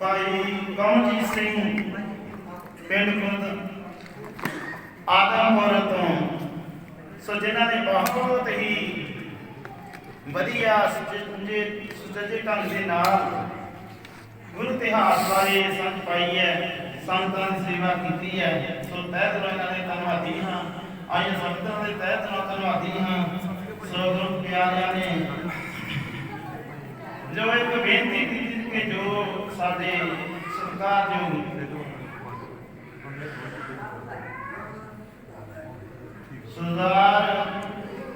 भाई कमलजीत सिंह पिंड खुद आदमपुर तो सो जिन्होंने बहुत ही वधिया सुचजे ढंग के नाल गुरु इतिहास बारे समझ पाई है, संतां की सेवा की है। सो तह दिलों इन्हां दे धन्नवादी हाँ। आइए संगतां दे तह दिलों धन्नवादी हाँ। सो गुरु प्यारियां ने जो एक बेनती की कि जो साडे सरकार जो सरदार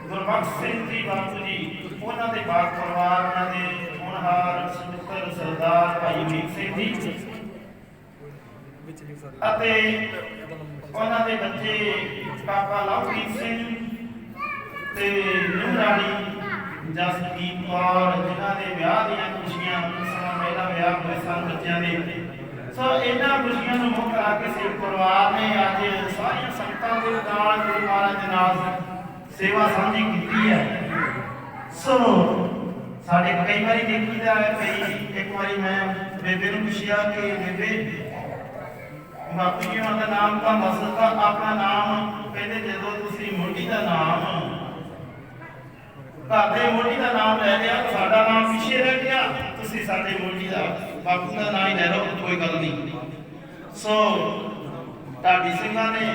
गुरबख्श सिंह जी बापू जी उन्होंने बाग परिवार उन्होंने होनहार सुपुत्र सरदार भाई मीत सिंह जी उन्होंने बच्चे काका लवप्रीत सिंह ते नुरानी जसदीप कौर जिन्होंने ब्याह दियां खुशियां समय पहला ब्याह हुए सन बच्चों के। सो इन्हां खुशियां नूं मुख रख के सिख परिवार ने अज सारियां संगतां दे नाल गुरु महाराज दे नाल सेवा सांझी की है। सो साढ़े कई बार देखीदा है, कई एक बार मैं बेबे नूं पुछया कि बेबे बापू जी उन्हां दा नाम तो दसदा, अपना नाम कहते जदों तुसीं मोढ़ी दा नाम घर दे मोढ़ी दा नाम लै लिया तो साडा नाम पिछे रह गया, तुसीं साडे मोढ़ी दा बापू का नाम ही ले लो, कोई गल नहीं। सो ढाडी सिंघां ने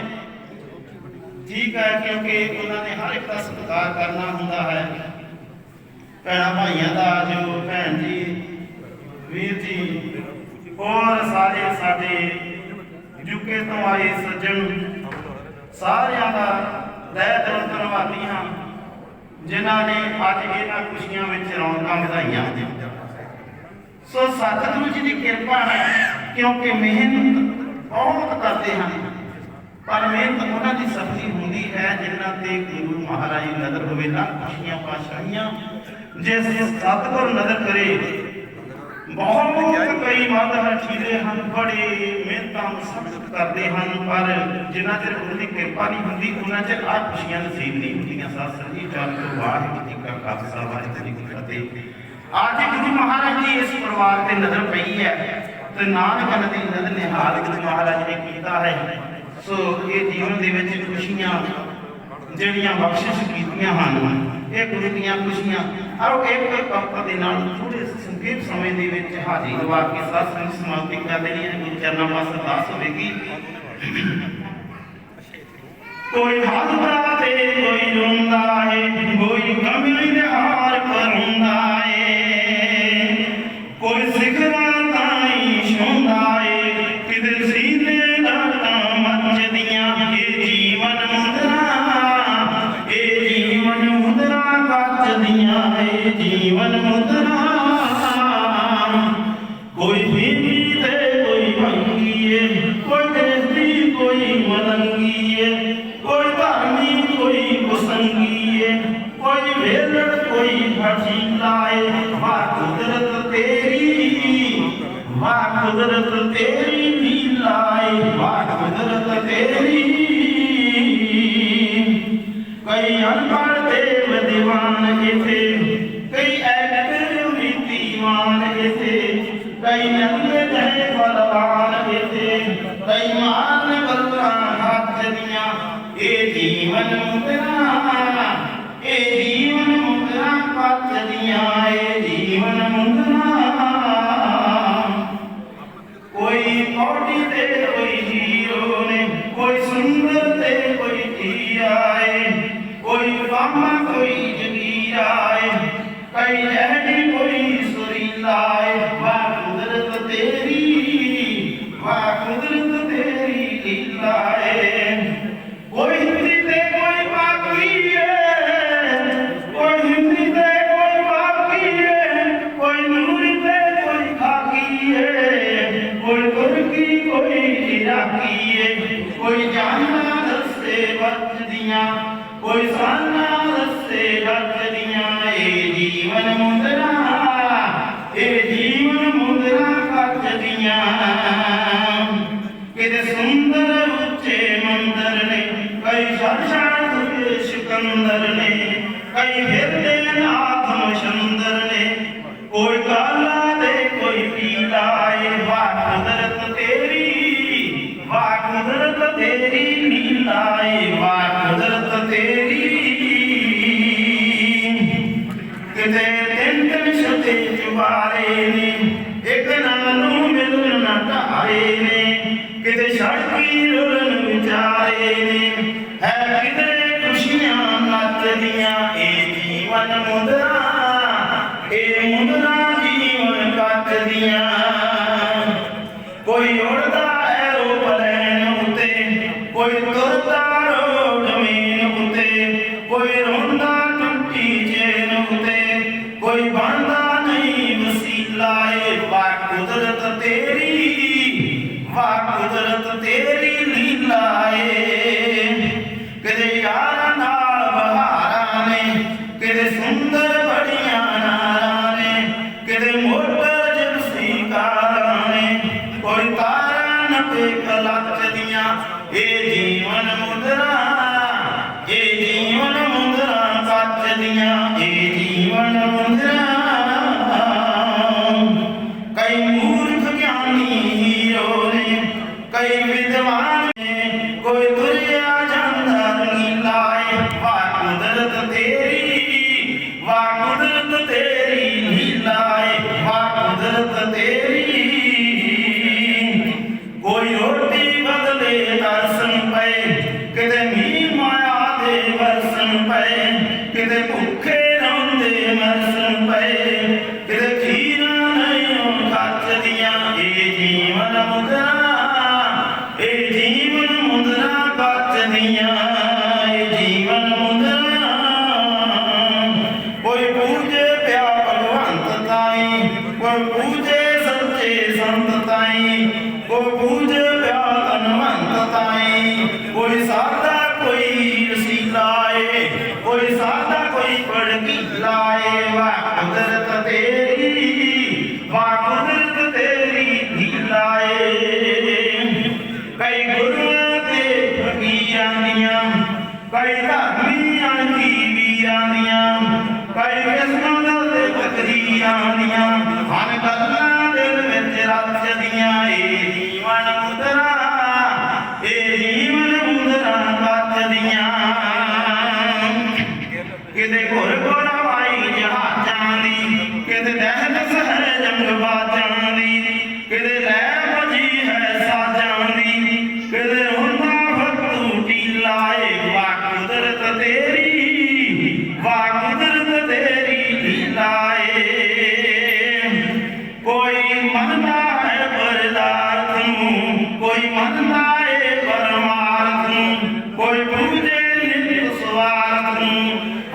ठीक है क्योंकि उन्होंने हर एक का सत्कार करना होंदा है। भैणा भाइयों का जो भैन जी वीर जी और सारे साडे यूके तो आए सज्जन सारियां दा तहे दिलों धन्नवादी हाँ जिन्हां ने अज इन्हां खुशियां विच रौनकां वधाईयां। सो सतगुरु जी की कृपा है क्योंकि मेहनत बहुत करते हैं पर मेहनत उन्होंने सफली होती है जिन्हों ते गुरु महाराज नजर होवे ना खुशियां पाशाइयां जिस सतगुर नजर करे। बहुत कई मर्द हठीले हैं बड़े मेहनत सख्त करते हैं पर जिन्ना चर उनकी कृपा नहीं होती उन्ना चर आ खुशियां नसीब नहीं होंदियां। सत जी चल तो वाहिगुरू जी का खालसा वाहिगुरू जी की फतेह। आज गुरु महाराज जी इस परिवार से नजर पई है तो नानक नदी नद निहाल गुरु महाराज ने किया है। सो ये जीवन दे विच खुशियां जिहड़ियां बख्शिश कीतियां हन ये गुरु दीयां खुशियां और एक वक्त दे नाल थोड़े संक्षेप समय दे विच हाजिरी दवा के साथ संग समाप्ति कर देनी है। गुरु चरणों पास अरदास होवेगी। कोई हसदा ते कोई रोंदा है, कोई गमी दे हार करुंदा है, कोई सिखरा ताई छुंदा है, किते सीने दर्दां मचदियां। ये जीवन मुद्रा कचदियां, ये जीवन मुद्रा कोई बीवी ते कोई भंगी है, कोई देसी कोई मलंगी है, कोई धर्मी कोई कुसंगी है, कोई वेलड़ कोई भटीला है। वाह कुदरत तेरी, वाह कुदरत तेरी लीला है, वाह कुदरत तेरी। कई अनपढ़ देव दीवान इथे, कई एक्टर नीतिवान इथे, कई नंगे जहे बलवान इथे, कई मान बलवा हाथ दिया। ए जीवन मुद्रा, ए जीवन मुद्रा पच दिया, ए जीवन मुद्रा। कोई कौड़ी दे कोई हीरो ने, कोई सुंदर दे कोई धीरा है, कोई फामा कोई जगीरा है, कई लहरी कोई सुरीला है। वाह कुदरत तेरी, वाह कुदरत तेरी लीला है। कोई हिंदी दे कोई बाकी है, कोई हिंदी दे कोई बाकी है, कोई नूरी दे कोई खाकी है, कोई तुर्की कोई इराकी है, कोई जाना रस्ते बच दियां, कोई साना रस्ते बच दियां। ए जीवन मुद्रा, ए जीवन मुद्रा कच दियां। किते सुंदर उच्चे मंदिर ने, कई शान सिकंदर ने, कई फिरते नाथ मशंदर ने, कोई काला दे कोई पीला है। वाह किते तिन तिन शते चुबारे ने एक नानू मिलन न ढाए ने किते सड़की रुलन विचारे ने है किते खुशियां नचदियां ए जीवन मुद्रा जीवन कटदियां कोई उड़दा एरोप्लेन उत्ते कोई तुरदा रोड मेन उत्ते कोई रोंदा टुट्टी चेन उत्ते कोई बनदा नहीं वसीला ए वाह कुदरत तेरी लीला ए किते यारां नाल बहारां ने किते सुंदर बड़ियां नारां ने किते मोटर जिप्सी कारां ने कोई तारा नटे कलच दियां ए जीवन मुद्रा कच दियां ए जीवन मुद्रा कई मूर्ख ज्ञानी हीरो ने कई विद्वान ने कोई दुनिया जांदा नीला ए वाह कुदरत तेरी लीला ए वाह कुदरत तेरी कोई रोटी बदले दर्शन पे किते मींह माया दे बरसन पे किते भुखे रोंदे मरसन पे किते खीरा नहीं खच दियां ए जीवन मुद्रा कच दियां ए जीवन मुद्रा कोई पूजे प्या भगवंत ताई कोई पूजे सच्चे संत ताई कोई पूजे प्या धनवंत ताई कोई सादा कोई रसीला ए कोई सादा कोई भड़कीला ए वाह कुदरत तेरी लीला ए कई गुरुआं ते फकीरां दियां कई धर्मियां दी वीरां दियां कई किस्मां दे फकीरां दियां हर गल्लां दिल विच रचदियां ए जीवन मुद्रा कचदियां किते घुर घोड़ावाई जहाजां दी किते दहल सहर जंग बाजां दी किते लै बजी है साजां दी किते हुंदा फतू टीला ए वाह कुदरत तेरी लीला ए कोई मनदा है परदार्थ नूं कोई मनदा है परमार्थ नूं कोई पूजे नित स्वार्थ नूं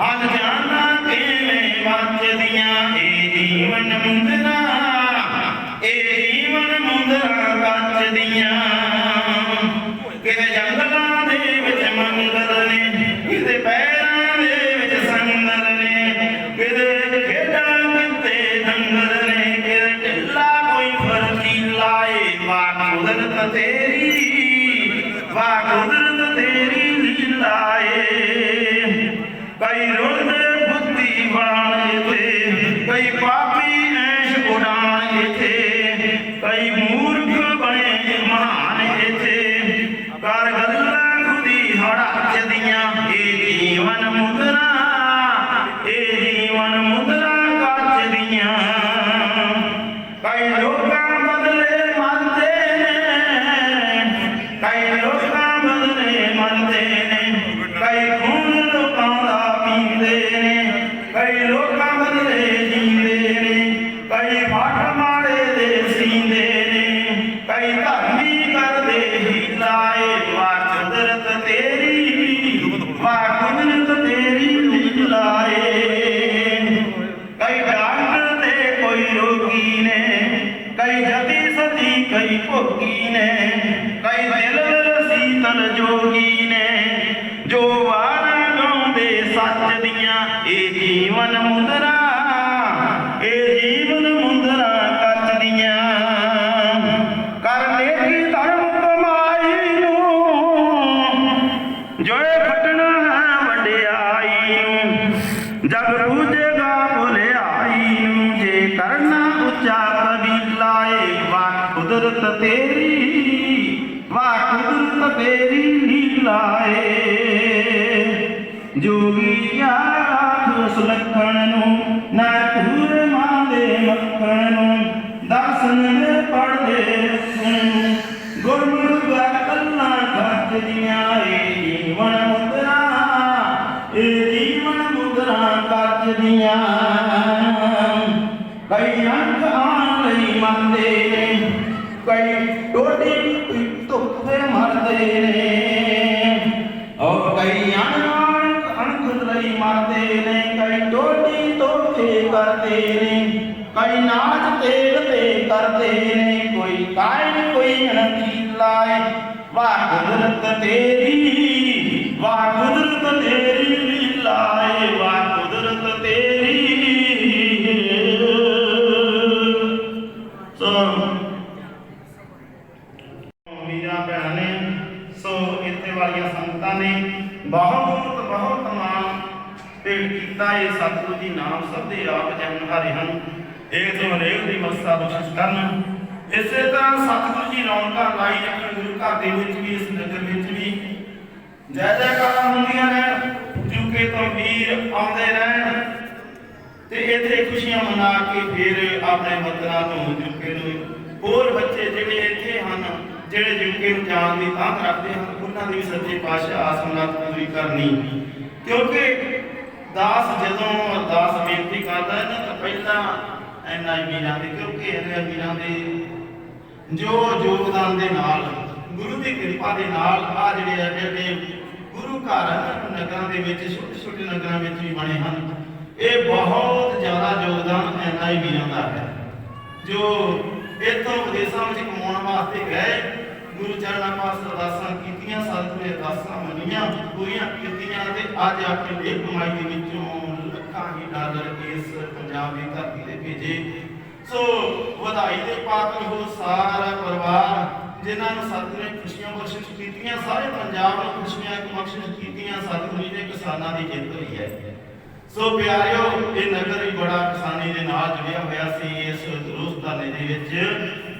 अनजाना किवें बचदियां ए जीवन मुद्रा कचदियां किते जंगलां दे विच मंगल ने किते पैरां दे विच संगल ने किते खेडां किते दंगल ने किते ढिल्ला कोई फरतीला ए वाह कुदरत तेरी लीला ए कई रुंदे बुद्धिवान थे कई पापी ऐश उड़ान थे कई मूर्ख बने महान थे कर गल्लां खुदी हड़च दियां ए जीवन मुद्रा कच दियां कई लोकां बदले मरदे ने कई खून लोकां दा पींदे ने कई लोकां बदले जींदे ने कई फट मारे दे सींदे ने कई धर्मी करदे हीला ए वाह कुदरत तेरी लीला ए कई डॉक्टर ते कोई रोगी ने कई जति सती कई भोगी ने कई दिल शीतल जोगी ने जो वारा गाउंदे सच दियां ए जीवन मुद्रा कच दियां कर नेकी धर्म कमाई नूं जोए खटना है वडियाई नूं जग पूजेगा भुलियाई नूं जे करना उच्चा कबीला ए वाह कुदरत तेरी लीला ए जोगी आख सुलखण नूं ਲਈਆਂ ਕਈ ਅੰਕ ਆਣ ਲਈ ਮੰਨਦੇ ਨੇ ਕਈ ਟੋਡੀ ਧੁੱਪੇ ਮਰਦੇ ਨੇ ਔਰ ਕਈ ਅਣਖ ਲਈ ਮਰਦੇ ਨੇ ਕਈ ਟੋਡੀ ਧੋਖੇ ਕਰਦੇ ਨੇ ਕਈ ਨਾਚ ਤੇਲ ਤੇ ਕਰਦੇ ਨੇ ਕੋਈ ਕਾਇਨ ਕੋਈ ਅਣਖੀਲਾ ਏ ਵਾਹ ਕੁਦਰਤ ਤੇਰੀ ਵਾਹ ਕੁਦਰਤ ਤੇਰੀ ਲੀਲਾ ਏ ਵਾਹ ਕੁਦਰਤ ਤੇਰੀ ਸੋ ਵੀਰਾਂ ਭੈਣਾਂ ਨੇ ਸੋ ਇੱਥੇ ਵਾਲੀਆਂ ਸੰਗਤਾਂ ਨੇ ਬਹੁਤ ਬਹੁਤ ਮਾਣ ਭੇਟ ਕੀਤਾ ਇਹ ਸਤਿਗੁਰੂ ਜੀ ਨਾਮ ਸਭ ਦੇ ਆਪ ਜਨ ਹਾਰੇ ਹਨ ਇਹ ਤੋਂ ਹਰੇਕ ਦੀ ਮਸਤਾ ਬਖਸ਼ ਕਰਨ ਇਸੇ ਤਰ੍ਹਾਂ ਸਤਿਗੁਰੂ ਜੀ ਰੌਣਕਾਂ ਲਾਈ ਰੱਖਣ ਗੁਰੂ ਘਰ ਦੇ ਵਿੱਚ ਵੀ ਇਸ ਨਗਰ ਵਿੱਚ ਵੀ ਜੈ ਜੈਕਾਰਾਂ ਹੁੰਦੀਆਂ ਰਹਿਣ ਜੁਕੇ ਤੋਂ ਵੀਰ ਆਉਂਦੇ ਰਹਿਣ ਤੇ ਇੱਥੇ ਖੁਸ਼ੀਆਂ ਮਨਾ ਕੇ ਫਿਰ ਆਪਣੇ ਵਤਨਾਂ ਨੂੰ ਜੁਕੇ ਨੂੰ ਹੋਰ ਬੱਚੇ ਜਿਹੜੇ ਇੱਥੇ ਹਨ ਜਿਹੜੇ ਜੁਕੇ ਨੂੰ ਜਾਣ ਦੀ ਤਾਂਘ ਰੱਖਦੇ ਹਨ ਉਹਨਾਂ ਦੀ ਵੀ ਸੱਚੇ ਪਾਤਸ਼ਾਹ ਆਸਮਨਾਤ ਪੂਰੀ ਕਰਨੀ ਕਿਉਂਕਿ ਦਾਸ ਜਦੋਂ ਅਰਦਾਸ ਬੇਨਤੀ ਕਰਦਾ ਹੈ ਨਾ ਤਾਂ ਪਹਿਲਾਂ ਇਹਨਾਂ ਵੀਰਾਂ ਦੇ ਕਿਉਂਕਿ ਇਹਨਾਂ ਵੀਰਾਂ ਦੇ ਜੋ ਯੋਗਦਾਨ ਦੇ ਨਾਲ ਗੁਰੂ ਦੀ ਕਿਰਪਾ ਦੇ ਨਾਲ ਆ ਜਿਹੜੇ ਗੁਰੂ ਘਰ ਨਗਰਾਂ ਦੇ ਵਿੱਚ ਛੋਟੇ ਛੋਟੇ ਨਗਰਾਂ ਵਿੱਚ ਵੀ ਬਣੇ ਹਨ ਇਹ ਬਹੁਤ ਜ਼ਿਆਦਾ ਯੋਗਦਾਨ ਇਹਨਾਂ ਹੀ ਵੀਰਾਂ ਦਾ ਹੈ ਜੋ ਇੱਥੋਂ ਵਿਦੇਸ਼ਾਂ ਵਿੱਚ ਕਮਾਉਣ ਵਾਸਤੇ ਗਏ ਗੁਰੂ ਚਰਨਾਂ ਪਾਸ ਅਰਦਾਸਾਂ ਕੀਤੀਆਂ ਸਤਿਗੁਰੂ ਨੇ ਅਰਦਾਸਾਂ ਮੰਨੀਆਂ ਪੂਰੀਆਂ ਕੀਤੀਆਂ ਤੇ ਅੱਜ ਆਪਣੀ ਇਹ ਕਮਾਈ ਦੇ ਵਿੱਚੋਂ ਲੱਖਾਂ ਹੀ ਡਾਲਰ ਇਸ ਪੰਜਾਬ ਦੀ ਧਰਤੀ ਤੇ ਭੇਜੇ ਸੋ ਵਧਾਈ ਦੇ ਪਾਤਰ ਹੋ ਸਾਰਾ ਪਰਿਵਾਰ ਜਿਨ੍ਹਾਂ ਨੂੰ ਸਤਿਗੁਰੂ ਨੇ ਖੁਸ਼ੀਆਂ ਬਖਸ਼ਿਸ਼ ਕੀਤੀਆਂ ਸਾਰੇ ਪੰਜਾਬ ਨੂੰ ਖੁਸ਼ੀਆਂ ਬਖਸ਼ਿਸ਼ ਕੀਤੀਆਂ ਸਤਿਗੁਰੂ ਜੀ ਨੇ ਕਿਸਾਨਾਂ ਦੀ ਜਿੱਤ ਹੋਈ ਹੈ ਸੋ ਪਿਆਰਿਓ ਇਹ ਨਗਰ ਵੀ ਬੜਾ ਕਿਸਾਨੀ ਦੇ ਨਾਲ ਜੁੜਿਆ ਹੋਇਆ ਸੀ ਇਸ ਦੋਸਤਾਨੇ ਦੇ ਵਿੱਚ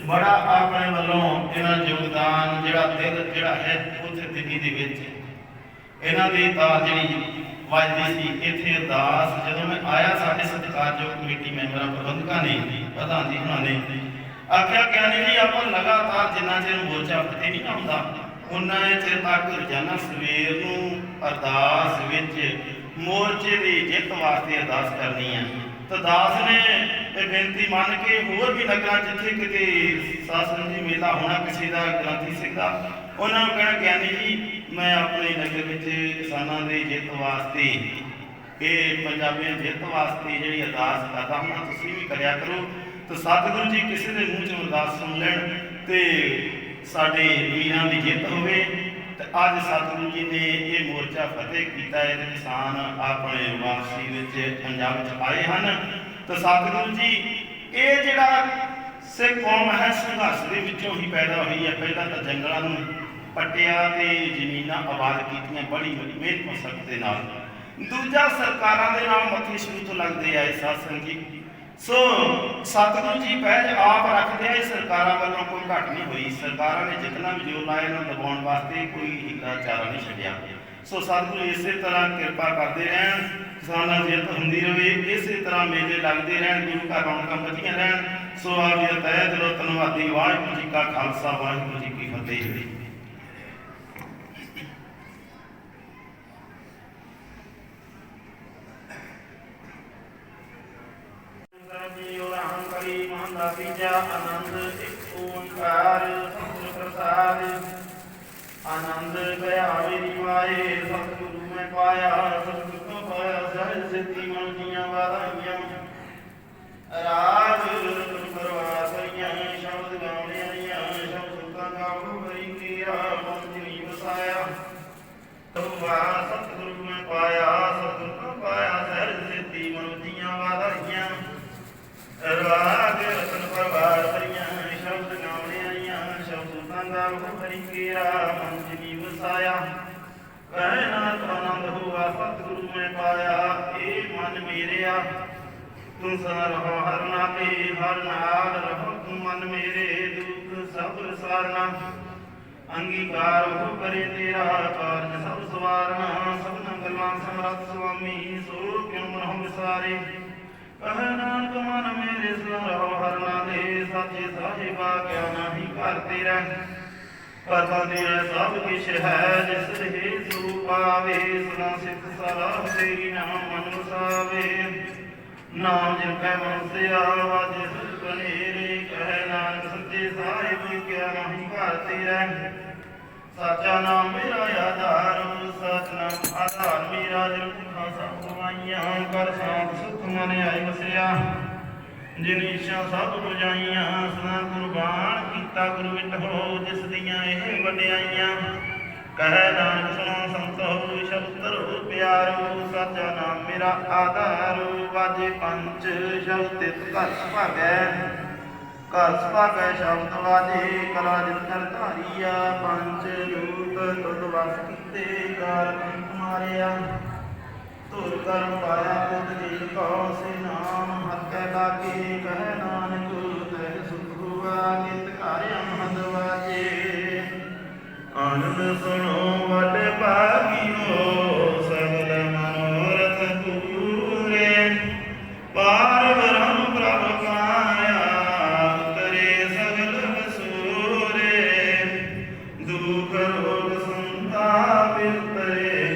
ਬੜਾ ਆਪਣੇ ਵੱਲੋਂ ਇਹਨਾਂ ਯੋਗਦਾਨ ਜਿਹੜਾ ਦਿਲ ਜਿਹੜਾ ਹੈ ਉੱਥੇ ਦਿੱਲੀ ਦੇ ਵਿੱਚ ਇਹਨਾਂ ਦੀ ਤਾਰ ਜਿਹੜੀ ਵੱਜਦੀ ਸੀ ਇੱਥੇ ਅਰਦਾਸ ਜਦੋਂ ਮੈਂ ਆਇਆ ਸਾਡੇ ਸਤਿਕਾਰਯੋਗ ਕਮੇਟੀ ਮੈਂਬਰਾਂ ਪ੍ਰਬੰਧਕਾਂ ਨੇ ਪ੍ਰਧਾਨ ਜੀ ਉਹਨਾਂ ਨੇ ਆਖਿਆ ਗਿਆਨੀ ਜੀ ਆਪਾਂ ਲਗਾਤਾਰ ਜਿੰਨਾ ਚਿਰ ਮੋਰਚਾ ਫਤਿਹ ਨਹੀਂ ਆਉਂਦਾ ਉਹਨਾਂ ਚਿਰ ਤੱਕ ਰੋਜ਼ਾਨਾ ਸਵੇਰ ਨੂੰ ਅਰਦਾਸ ਵਿੱਚ ਮੋਰਚੇ ਦੀ ਜਿੱਤ ਵਾਸਤੇ ਅਰਦਾਸ ਕਰਨੀ ਹੈ ਤਾਂ ਦਾਸ ਨੇ ਇਹ ਬੇਨਤੀ ਮੰਨ ਕੇ ਹੋਰ ਵੀ ਨਗਰਾਂ ਜਿੱਥੇ ਕਿਤੇ ਸਾਸਨ ਜੀ ਮੇਲਾ ਹੋਣਾ ਕਿਸੇ ਦਾ ਗ੍ਰੰਥੀ ਸਿੰਘ ਦਾ ਉਹਨਾਂ ਨੂੰ ਕਹਿਣਾ ਗਿਆਨੀ ਜੀ ਮੈਂ ਆਪਣੇ ਨਗਰ ਵਿੱਚ ਕਿਸਾਨਾਂ ਦੀ ਜਿੱਤ ਵਾਸਤੇ ਇਹ ਪੰਜਾਬੀਆਂ ਦੀ ਜਿੱਤ ਵਾਸਤੇ ਜਿਹੜੀ ਅਰਦਾਸ ਕਰਦਾ ਹਾਂ ਤੁਸੀਂ ਵੀ ਕਰਿਆ ਕਰੋ ਤਾਂ ਸਤਿਗੁਰੂ ਜੀ ਕਿਸੇ ਦੇ ਮੂੰਹ ਚੋਂ ਅਰਦਾਸ ਸੁਣ ਲੈਣ ਤੇ ਸਾਡੇ ਵੀਰਾਂ ਦੀ ਜਿੱਤ ਹੋਵੇ ਤੇ ਅੱਜ ਸਤਿਗੁਰੂ ਜੀ ਨੇ ਇਹ ਮੋਰਚਾ ਫਤਿਹ ਕੀਤਾ ਹੈ ਤੇ ਕਿਸਾਨ ਆਪਣੇ ਵਾਪਸੀ ਵਿੱਚ ਪੰਜਾਬ ਵਿੱਚ ਆਏ ਹਨ ਤਾਂ ਸਤਿਗੁਰੂ ਜੀ ਇਹ ਜਿਹੜਾ ਸਿੱਖ ਕੌਮ ਹੈ ਸੰਘਰਸ਼ ਦੇ ਵਿੱਚੋਂ ਹੀ ਪੈਦਾ ਹੋਈ ਹੈ ਪਹਿਲਾਂ ਤਾਂ ਜੰਗਲਾਂ ਨੂੰ ਪੱਟਿਆ ਤੇ ਜ਼ਮੀਨਾਂ ਆਬਾਦ ਕੀਤੀਆਂ ਬੜੀ ਮਿਹਨਤ ਮਸ਼ੱਕਤ ਦੇ ਨਾਲ ਦੂਜਾ ਸਰਕਾਰਾਂ ਦੇ ਨਾਲ ਮੱਥੇ ਸ਼ੁਰੂ ਤੋਂ ਲੱਗਦੇ ਆਏ ਸਾਧ ਸੰਗਤ ਜੀ ਸੋ ਸਤਿਗੁਰੂ ਜੀ ਪਹਿਲ ਆਪ ਰੱਖਦੇ ਆ ਇਹ ਸਰਕਾਰਾਂ ਵੱਲੋਂ ਕੋਈ ਘਟ ਨਹੀਂ ਹੋਈ ਸਰਕਾਰਾਂ ਨੇ ਜਿੰਨਾ ਵੀ ਜੋਰ ਲਾਇਆ ਇਹਨੂੰ ਦਬਾਉਣ ਵਾਸਤੇ ਕੋਈ ਹੀਲਾ ਚਾਰਾ ਨਹੀਂ ਛੱਡਿਆ ਸੋ ਸਤਿਗੁਰੂ ਇਸੇ ਤਰ੍ਹਾਂ ਕਿਰਪਾ ਕਰਦੇ ਰਹਿਣ ਕਿਸਾਨਾਂ ਦੀ ਜਿੱਤ ਹੁੰਦੀ ਰਹੇ ਇਸੇ ਤਰ੍ਹਾਂ ਮੇਲੇ ਲੱਗਦੇ ਰਹਿਣ ਗੁਰੂ ਘਰ ਰੌਣਕਾਂ ਵਧੀਆਂ ਰਹਿਣ ਸੋ ਆਪ ਜੀ ਦਾ ਤਹਿ ਦਿਲੋਂ ਧੰਨਵਾਦੀ ਵਾਹਿਗੁਰੂ ਜੀ ਕਾ ਖਾਲਸਾ ਵਾਹਿਗੁਰੂ ਜੀ ਕੀ ਫਤਿਹ आनंद एक ओंकार सतगुरु प्रसाद आनंद गया मेरी माए सतगुरु में पाया सतगुरु को पाया सहज सिद्धि मन दियां वाराइयां राग परवासियां शब्द गाने आइयां शब्द सुल्तान गाओ हरि कीरा मंजरी वसाया तो सतगुरु में पाया सतगुरु को पाया सहज सिद्धि मन दियां वाराइयां राग रतन प्रभार भरियां शब्द गाने आइयां शब्द सुल्तान हरि कीरा मंजरी वसाया कहना तो आनंद हुआ सतगुरु में पाया ए मन मेरेया तुम सा रहो हर नाते हर नाल रहो तुम मन मेरे दुख सब सारना अंगीकार हो करे तेरा कारज सब सवारना सबना गल्लां समरथ स्वामी सो क्यों रहो विसारे कहना तुमन मेरे सुन रहो हर नाले साचे साहिबा क्या नहीं करते रह करता तेरा सब किश है जिस रहे सो पावे सुना सिख सलाह तेरी नाम मन वसावे ਨਾਮ ਜਿਨਕੈ ਮਨਸਿਆ ਵਾਜੇ ਸੁਖ ਕਨੇਰੇ ਕਹਿ ਨਾਨਕ ਸੱਚੇ ਸਾਹਿਬ ਕਿਆ ਨਹੀਂ ਭਾਰਤੀ ਰਹਿ ਸਾਚਾ ਨਾਮ ਮੇਰਾ ਆਧਾਰ ਸਚ ਨਾਮ ਆਧਾਰ ਮੇਰਾ ਜਨ ਖਾਸਾ ਕਮਾਈਆਂ ਕਰ ਸਾਥ ਸੁਖ ਮਨ ਆਈ ਵਸਿਆ ਜਿਨ ਇੱਛਾ ਸਭ ਬੁਝਾਈਆਂ ਸਦਾ ਕੁਰਬਾਨ ਕੀਤਾ ਗੁਰੂ ਵਿਟ ਹੋ ਜਿਸ ਦੀਆਂ ਇਹ ਵਡਿਆਈਆਂ ਕਹਿ ਨਾਨਕ ਸੁਣੋ ਸੰਤੋ ਸ਼ਬਦ ਧਰੋ ਪਿਆਰੋ ਸਾਚਾ ਨਾਮ ਮੇਰਾ ਆਧਾਰ ਵਾਜੇ ਪੰਜ ਸ਼ਬਦ ਤਿਤ ਘਰ ਸੁਭਾਗੈ ਘਰ ਸੁਭਾਗੈ ਸ਼ਬਦ ਵਾਜੇ ਕਲਾ ਜਿਨ ਕਰ ਧਾਰੀਆ ਪੰਜ ਰੂਪ ਤੁਧ ਵਸ ਕੀਤੇ ਕਾਲ ਮਾਰਿਆ ਧੁਰ ਕਰਮ ਪਾਇਆ ਪੁੱਤ ਜੀ ਕੋ ਸੇ ਨਾਮ ਹੱਥੈ ਲਾਗੇ ਕਹਿ ਨਾਨਕ ਤੈ ਸੁਖ ਹੁਆ ਨਿਤ ਘਰ ਅਮਦ ਵਾਜੇ ਆਨੰਦ ਸੁਣੋ ਵਡ ਭਾਗਿਓ ਸਗਲ ਮਨੋਰਥ ਪੂਰੇ ਪਾਰ ਬ੍ਰਹਮ ਪ੍ਰਭ ਪਾਇਆ ਉਤਰੇ ਸਗਲ ਵਸੂਰੇ ਦੁਖ ਰੋਗ ਸੰਤਾਪ ਉਤਰੇ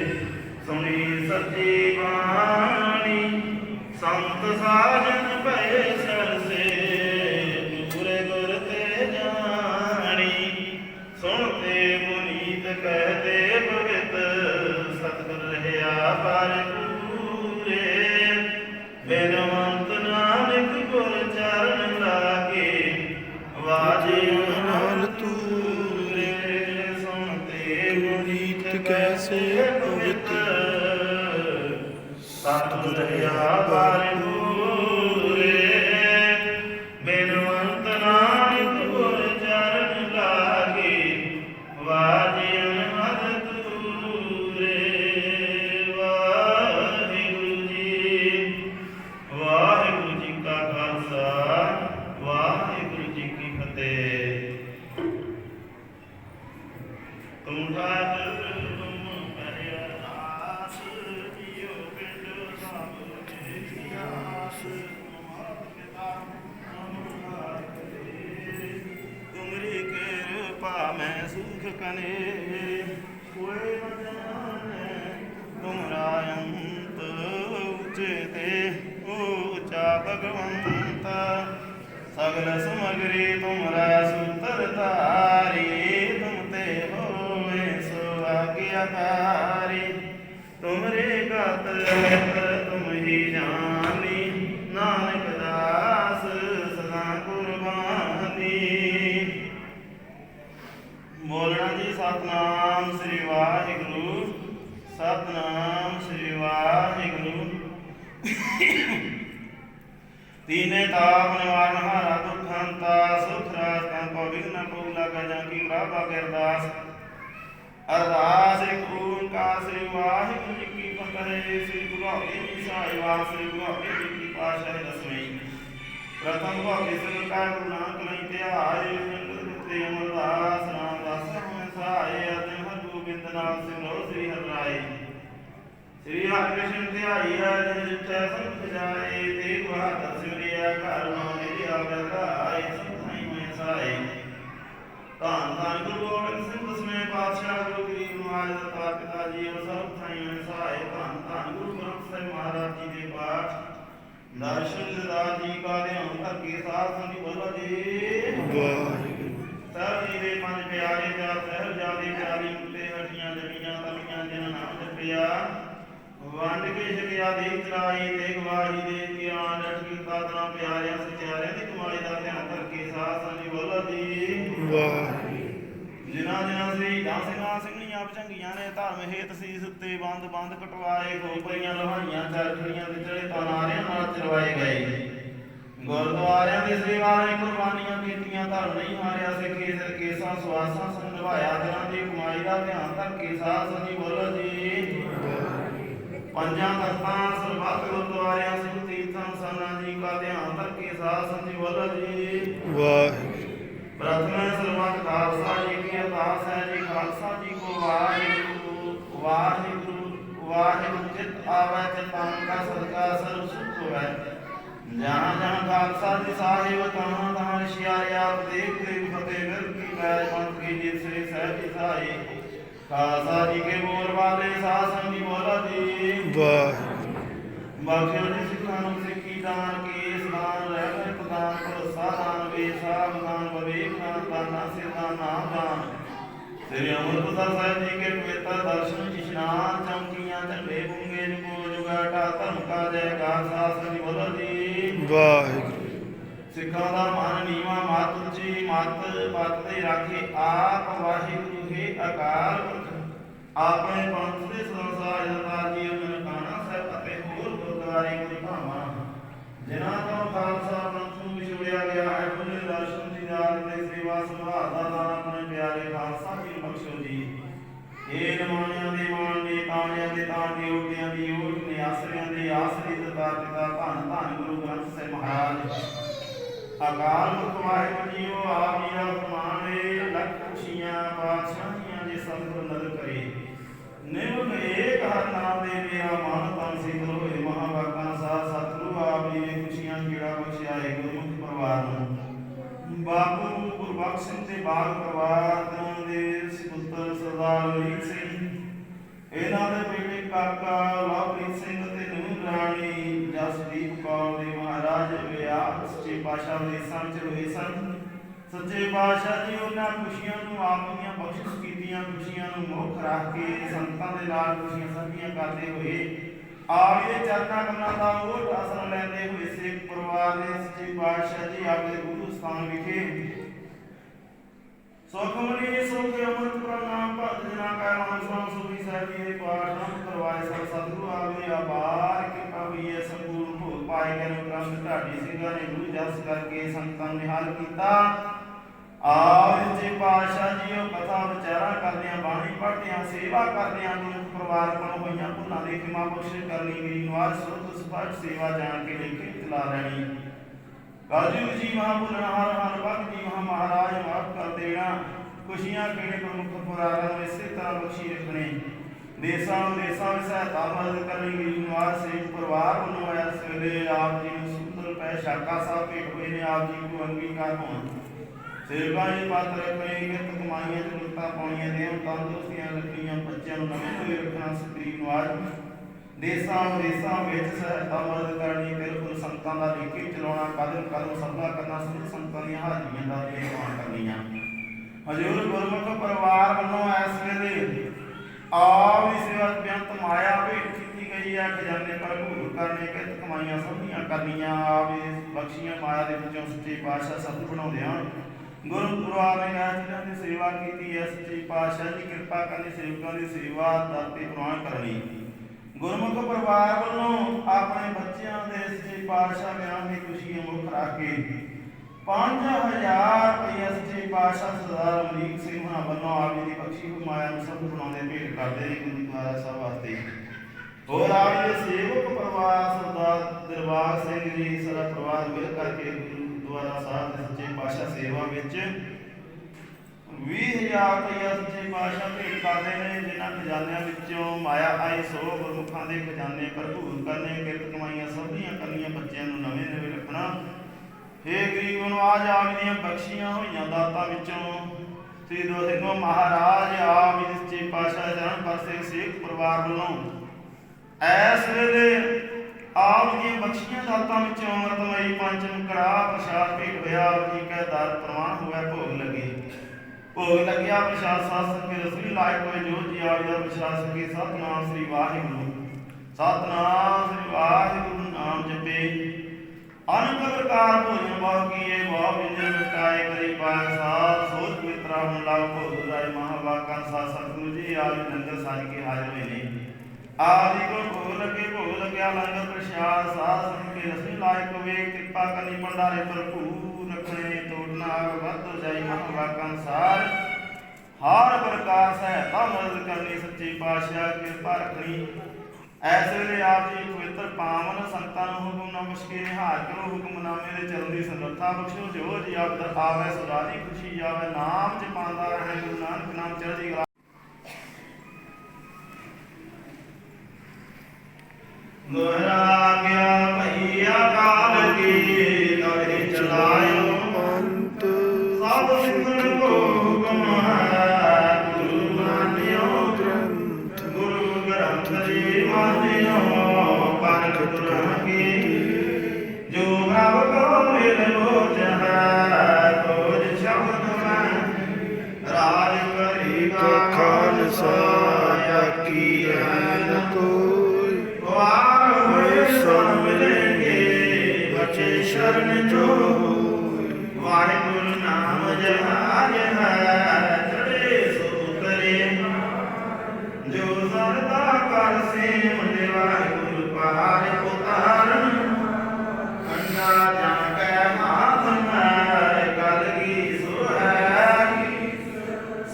ਸੁਣੀ ਸੱਚੀ ਬਾਣੀ ਸੰਤ ਸਾਜਨ ਭੈ ਸਰਸੇ ਪੂਰੇ ਗੁਰ ਤੇ ਜਾਣੀ ਸੁਣਤੇ ਮੁਨੀਤ ਕਹਤੇ ਭਗਤ ਸਤਿਗੁਰ ਰਹਿਆ ਪਰ ਪੂਰੇ ਬਿਨਵੰਤ ਨਾਨਕ ਗੁਰ ਚਰਨ ਲਾਗੇ ਵਾਜੇ ਨਾਲ ਤੂਰੇ ਸੁਣਤੇ ਮੁਨੀਤ ਕੈਸੇ ਭਗਤ ਸਤਿਗੁਰ ਰਹਿਆ ਪਰ ਪੂਰੇ ਬਿਨਵੰਤ ਨਾਨਕ ਗੁਰ ਚਰਨ ਲਾਗੇ ਵਾਜੇ ਅਨਹਦ ਤੂਰੇ ਵਾਹਿਗੁਰੂ ਜੀ ਕਾ ਖਾਲਸਾ ਵਾਹਿਗੁਰੂ ਜੀ ਕੀ ਫਤਿਹ ਤੁਮ ਤੁਮ ਕਰਿਆ ਆਸ ਜੀਉ ਪਿੰਡ ਸਭ ਮੇਰੀ ਆਸ ਤੁਮਾਰ ਪਿਤਾ ਅਮਰ ਕਰੇ ਤੁਮਰੀ ਕਿਰਪਾ ਮੈਂ ਸੁਖ ਕਨੇ ਕੋਈ ਨ ਜਾਣੈ ਤੁਮਰਾ ਅੰਤ ਉਚਤੇ ਊਚਾ ਭਗਵੰਤ ਸਗਲ ਸਮਗਰੀ ਤੁਮਰਾ ਸੂਤਰ ਧਾਰੀ ਤੁਮ ਤੇ ਹੋਏ ਸੋ ਆਗਿਆਕਾਰੀ ਤੁਮਰੇ ਗਤ ਤੁਮ ਹੀ ਜਾਣੀ ਨਾਨਕ ਦਾਸ ਸਦਾ ਕੁਰਬਾਨੀ ਬੋਲਣਾ ਜੀ ਸਤਿਨਾਮ ਸ੍ਰੀ ਵਾਹਿਗੁਰੂ ਸਤਿਨਾਮ ਸ੍ਰੀ ਵਾਹਿਗੁਰੂ ਤੀਨੇ ਤਾਪ ਨਿਵਾਰਨ ਹਾਰਾ ਦੁਖੰਤਾ ਸੁਖ ਰਾਸ ਕੰਪਾ ਵਿਘਨ ਪਉ ਲਗਾ ਜਾਂ ਕੀ ਪ੍ਰਭਾ ਅਰਦਾਸ ਅਰਦਾਸ ਇੱਕ ਓੰਕਾਰ ਸ੍ਰੀ ਵਾਹਿਗੁਰੂ ਜੀ ਕੀ ਫਤਿਹ ਸ੍ਰੀ ਗੁਰੂ ਗੋਬਿੰਦ ਜੀ ਸਾਹਿਬ ਸ੍ਰੀ ਗੁਰੂ ਗੋਬਿੰਦ ਜੀ ਕੀ ਪਾਤਸ਼ਾਹੀ ਦਸਵੀਂ ਪ੍ਰਥਮ ਭਾਗੇ ਸ੍ਰੀ ਗੁਰੂ ਨਾਨਕ ਲਈ ਧਿਆਏ ਤੇ ਅਮਰਦਾਸ ਰਾਮਦਾਸ ਹਮੇ ਸਹਾਏ ਅਤਿ ਹਰ ਗੋਬਿੰਦ ਨਾਮ ਸਿਮਰੋ ਸ੍ਰੀ ਹਰਿ ਰਾਏ ਸ੍ਰੀ ਹਰਿਕ੍ਰਿਸ਼ਨ ਧਿਆਈ ਜਿਨ ਜਿਠੈ ਸੰਤ ਜਾਏ ਤੇ ਬਹਾਦਰ ਸਿਮਰਿਆ ਘਰ ਨਾਮ ਲਿਆ ਬਹਿਰਾਏ ਸੰਤਾਈ ਮੈਂ ਸਹਾਏ ਧੰਨ ਧੰਨ ਗੁਰੂ ਗੋਬਿੰਦ ਸਿੰਘ ਦਸਵੇਂ ਪਾਤਸ਼ਾਹ ਗੁਰੂ ਗਰੀਬ ਨਿਵਾਜ ਦਤਾਰ ਪਿਤਾ ਜੀ ਸਭ ਥਾਈ ਮੈਂ ਸਹਾਏ ਧੰਨ ਧੰਨ ਗੁਰੂ ਗ੍ਰੰਥ ਸਾਹਿਬ ਮਹਾਰਾਜ ਜੀ ਦੇ ਪਾਠ ਦਰਸ਼ਨ ਦਿਦਾਰ ਜੀ ਕਾ ਧਿਆਨ ਕਰਕੇ ਸਾਧ ਸੰਗਤ ਬੋਲੋ ਜੀ ਵਾਹਿਗੁਰੂ ਸਾਹਿਬ ਜੀ ਦੇ ਪੰਜ ਪਿਆਰੇ ਚਾਰ ਸਾਹਿਬਜ਼ਾਦੇ ਪਿਆਰੀ ਮੁਕਤੇ ਹੱਡੀਆਂ ਜੜੀਆਂ ਤਲੀਆਂ ਜਿਨ੍ਹਾਂ ਨਾਮ ਜਪਿਆ ਵੰਡ ਕੇ ਛਕਿਆ ਦੇਖ ਚਲਾਈ ਤੇ ਗਵਾਹੀ ਦੇ ਗਿਆਨ ਰਟ ਕੀਤਾ ਤਨਾ ਪਿਆਰਿਆਂ ਸਚਿਆਰਿਆਂ ਦੀ ਕਮਾਈ ਦਾ ਧਿਆਨ ਕਰਕੇ ਸਾਧ ਸੰਗਤ ਬੋਲੋ ਜੀ ਵਾਹਿਗੁਰੂ ਜਿਨ੍ਹਾਂ ਸ਼ਹੀਦਾਂ ਸਿੰਘਾਂ ਸਿੰਘਣੀਆਂ ਭਜੰਗੀਆਂ ਨੇ ਧਰਮ ਹੇਤ ਸੀਸ ਉੱਤੇ ਬੰਦ ਕਟਵਾਏ ਖੋਪਰੀਆਂ ਲੋਹਾਈਆਂ ਚਰਖੜੀਆਂ ਵਿਚਲੇ ਤਾਨਾਰਿਆਂ ਨਾਲ ਚਰਵਾਏ ਗਏ ਗੁਰਦੁਆਰਿਆਂ ਦੀ ਸੇਵਾ ਲਈ ਕੁਰਬਾਨੀਆਂ ਕੀਤੀਆਂ ਧਰਮ ਨਹੀਂ ਹਾਰਿਆ ਸਿੱਖੀ ਸਿਰ ਕੇਸਾਂ ਸਵਾਸਾਂ ਸੰਗ ਨਿਭਾਇਆ ਦਿਨਾਂ ਦੀ ਕਮਾਈ ਦਾ ਧਿਆਨ ਕਰਕੇ ਸਾਧ ਸੰਗਤ ਬੋਲੋ ਜੀ ਪੰਜਾਂ ਤਖਤਾਂ ਸਰਬੱਤ ਗੁਰਦੁਆਰਿਆਂ ਸਿੰਘ ਤੀਰਥਾਂ ਸਥਾਨਾਂ ਜੀ ਕਾ ਧਿਆਨ ਕਰਕੇ ਸਾਧ ਸੰਗਤ ਬੋਲੋ ਜੀ ਵਾਹਿਗੁਰੂ ਪ੍ਰਥਮ ਸਰਬੱਤ ਖਾਲਸਾ ਜੀ ਕੀ ਅਰਦਾਸ ਹੈ ਜੀ ਖਾਲਸਾ ਜੀ ਕੋ ਵਾਹਿਗੁਰੂ ਵਾਹਿਗੁਰੂ ਵਾਹਿਗੁਰੂ ਚਿਤ ਆਵੈ ਚਿਤਾਂ ਕਾ ਸਦਕਾ ਸਰਬ ਸੁਖ ਹੋਵੈ ਜਹਾਂ ਜਹਾਂ ਖਾਲਸਾ ਜੀ ਸਾਹਿਬ ਤਹਾਂ ਤਹਾਂ ਰਿਸ਼ੀਆਰੇ ਆਪ ਦੇਖ ਦੇਖ ਫਤਿਹ ਮਿਲ ਕੀ ਬੈਜ ਪੰਥ ਕੀ ਜੀ ਸ੍ਰੀ ਸਾਹਿਬ ਜੀ ਸਾਈ ਖਾਲਸਾ ਜੀ ਕੇ ਬੋਲ ਵਾਲੇ ਸਾਧ ਸੰਗਤ ਬੋਲੋ ਜੀ ਵਾਹਿਗੁਰੂ ਬਖਸ਼ਿਓ ਜੀ ਸਿੱਖਾਂ ਨੂੰ ਸਿੱਖੀ दान केस दान रहमत दान भरोसा दान बेसाब दान विवेक दान ताना से दान नाम दान श्री अमृतसर साहिब जी के पवित्र दर्शन स्नान चौकियां झंडे बूंगे जुगो जुगाटा धर्म का जयकार शासन बोलो जी वाहिगुरू। सिखों का मन नीवा मत उची मत पत ते राखे आप वाहिगुरू हे अकाल पुरख अपने पंथ के संसार जरदार जी ननकाना साहिब अते होर गुरुद्वारे गुरु धामां जिन्हां तो खालसा पंथ नूं विछोड़िया गया है खुले दर्शन दीदार ते सेवा संभाल दा दान अपने प्यारे खालसा जी नूं बख्शो जी। हे नमाणियां दे मान ने ताणियां दे ताण दे ओटियां दी ओट ने आसरियां दे आसरी दाता पिता धन धन गुरु ग्रंथ साहिब महाराज अकाल पुरख वाहिगुरू जी आप जी का फरमान है लख खुशियां पातशाहियां जे सतगुर नदर करे निम एक हर नाम दे मेरा मन तन शीतल होए महाभागा साथ सतगुरु आप जी ने खुशियां कीड़ा बख्शिया है गुरमुख परिवार नूं बापू गुरबख्श सिंह ते बाग परिवार दे पुੱਤਰ सरदार लीक सिंह इन्हां दे बेटे काका लवप्रीत सिंह ते ਨੂਰ राणी जसदीप कौर दे महाराज विआह सच्चे पातशाह ਦੇ ਸੰਚ ਹੋਏ ਸਨ। सच्चे पातशाह जी उन्हां खुशियां नूं आप ਦੀਆਂ ਬਖਸ਼ਿਸ਼ ਕੀਤੀਆਂ खुशियां ਨੂੰ ਮੁੱਖ ਰੱਖ ਕੇ ਸੰਤਾਂ ਦੇ ਨਾਲ खुशियां ਸਾਂਝੀਆਂ ਕਰਦੇ ਹੋਏ ਆਪ ਦੇ ਚਰਨਾਂ ਕਮਲਾਂ ਦਾ ਓਟ ਆਸਰਾ ਲੈਂਦੇ ਹੋਏ ਸਿੱਖ ਪਰਿਵਾਰ ਨੇ ਸੱਚੇ ਪਾਤਸ਼ਾਹ ਜੀ ਆਪਣੇ ਗੁਰੂ ਸਥਾਨ ਵਿਖੇ ਸੁਖਮਨੀ ਸੁਖ ਅੰਮ੍ਰਿਤ ਪ੍ਰਣਾਮ ਭਗਤ ਜਨਾਂ ਕਾ ਨਾਮ ਸੁਣ ਸੁਖੀ ਸਾਹਿਬ ਜੀ ਦੇ ਪਾਠ ਨਾਮ ਕਰਵਾਏ ਸਭ ਸਤਿਗੁਰੂ ਆਵੇ ਆਬਾਰ ਕਿਰਪਾ ਹੋਈ ਹੈ ਸੰਪੂਰਨ ਭੋਗ ਪਾਏ ਗਏ ਨੂੰ ਗ੍ਰੰਥ ਢਾਡੀ ਸਿੰਘਾਂ ਨੇ ਗੁਰੂ ਜਸ ਕਰਕੇ ਸੰਤਾਂ ਨੇ ਹਾਲ ਕੀਤਾ। ਆਪ ਜੀ ਪਾਤਸ਼ਾਹ ਜੀ ਉਹ ਕਥਾ ਵਿਚਾਰਾਂ ਕਰਦਿਆਂ ਬਾਣੀ ਪੜ੍ਹਦਿਆਂ ਸੇਵਾ ਕਰਦਿਆਂ ਗੁਰੂ ਪਰਿਵਾਰ ਕੋਲ ਹੋਈਆਂ ਭੁੱਲਾਂ ਦੀ ਖਿਮਾ ਬਖਸ਼ਿਸ਼ ਕਰਨੀ ਮੇਰੀ ਨਿਵਾਸ ਸੁਰਤ ਸਪੱਟ ਸੇਵਾ ਜਾਣ ਕੇ ਲਿਖੇ ਚਲਾ ਲੈਣੀ ਕਾਜੂ ਜੀ ਮਹਾ ਭੁੱਲਣ ਹਰ ਹਰ ਭਗਤ ਜੀ ਮਹਾ ਮਹਾਰਾਜ ਮਾਫ ਕਰ ਦੇਣਾ खुशियां केड़े प्रमुख पुराणों में इसी तरह बख्शी रखने देशों में सहायता मदद करने की निवास सिंह परिवार वालों आया सवेरे आप जी ने सुंदर पै शाका साहब भेट हुए ने आप जी को अंगीकार हों सेवा जी पात्र रखने कित कमाइयां जरूरतां पाउणियां देव तंदुरुस्तियां रखनियां बच्चों नवे नवे रखना सतरी निवाज देशों में सहायता मदद करनी बिल्कुल संतां दा लेके चलाउणा कदम कदम सभा करना सब संतां दी हाजरियां दा निर्माण करनियां हजूर गुरमुख परिवार वालों इस वेले आप की सेवा बेअंत माया भेंट की गई है खजाने भरपूर करने कित कमाइयां सभियां करनियां आप बख्शियां माया के विचों सच्चे पातशाह सत बनाउंदे हन गुरु परिवार ने जिन्हां दी सेवा की है सच्चे पातशाह की कृपा करनी सेवकां दी सेवा दाते प्रवान करनी गुरमुख परिवार वालों अपने बच्चों के सच्चे पातशाह बयान की खुशी मुख रख के 5000 रुपया सच्चे पातशाह सरदार अमरीक सिंह होना वालों आप जी की बख्शी को माया में सब बनाने भेंट करते हैं गुरुद्वारा साहब वास्ते और आप जी सेवक परिवार सरदार दरबार सिंह जी सारा परिवार मिल करके गुरुद्वारा साहब के सच्चे पातशाह सेवा में 20000 रुपया सच्चे पातशाह भेंट करते हैं जिन्होंने खजानिया विचों माया आई सो गुरमुखां के खजाने भरपूर करने किरत कमाइयां सभियां करनियां बच्चों को नवे नवे रखना हे गरीब नवाज आप दी बख्शियां होइयां दातां विचों श्री दो सिंह महाराज आप जी सच्चे पातशाह चरण पासे सिख परिवार वालों इस वेले आप जी बख्शियां दातां विचों अमृतमई पंचम कड़ा प्रसाद भेंट होया आप जी का दर प्रवान हुआ भोग लगे भोग लग्या प्रसाद शासन के रसोई लायक होए जो जी आप जी प्रशासन के सतनाम श्री वाहिगुरू नाम जपे अनक प्रकार भोजन भाव किए भाव विजय मिटाए करी पाए साथ सोच पवित्रा मन लाभ भोग राय महावाका साथ सतगुरु जी आज लंगर साज के हाजिर हुए ने आदि को भोग लगे लंगर प्रसाद साथ संग के रसोई लायक हुए कृपा करनी भंडारे भरपूर रखने तोड़ना वध जाई महावाका अनुसार हर प्रकार सहायता मदद करनी सच्चे पातशाह कृपा रखनी ऐसे वे आप जी पवित्र पावन संतां नूं हुक्म न मुश्किल निहार करो हुक्मनामे दे चलन दी समर्था बख्शो जो जी आप दा आवे सदारी खुशी जावे नाम च पांदा रहे गुरु नानक नाम चढ़दी कला दोहरा गया भैया काल की कहे चलायो पंत सब सिमर को हुक्म है गुरु मानियो ग्रंथ जी मानियो पारक तुरंगी बख्शे शरण जो वाहिगुरु नाम जहाज है चढ़े सो उतरे जो सरदा कर से मुझे वाहिगुरु पहाड़ उतारन अंडा जाके हाथ में कलगी सो है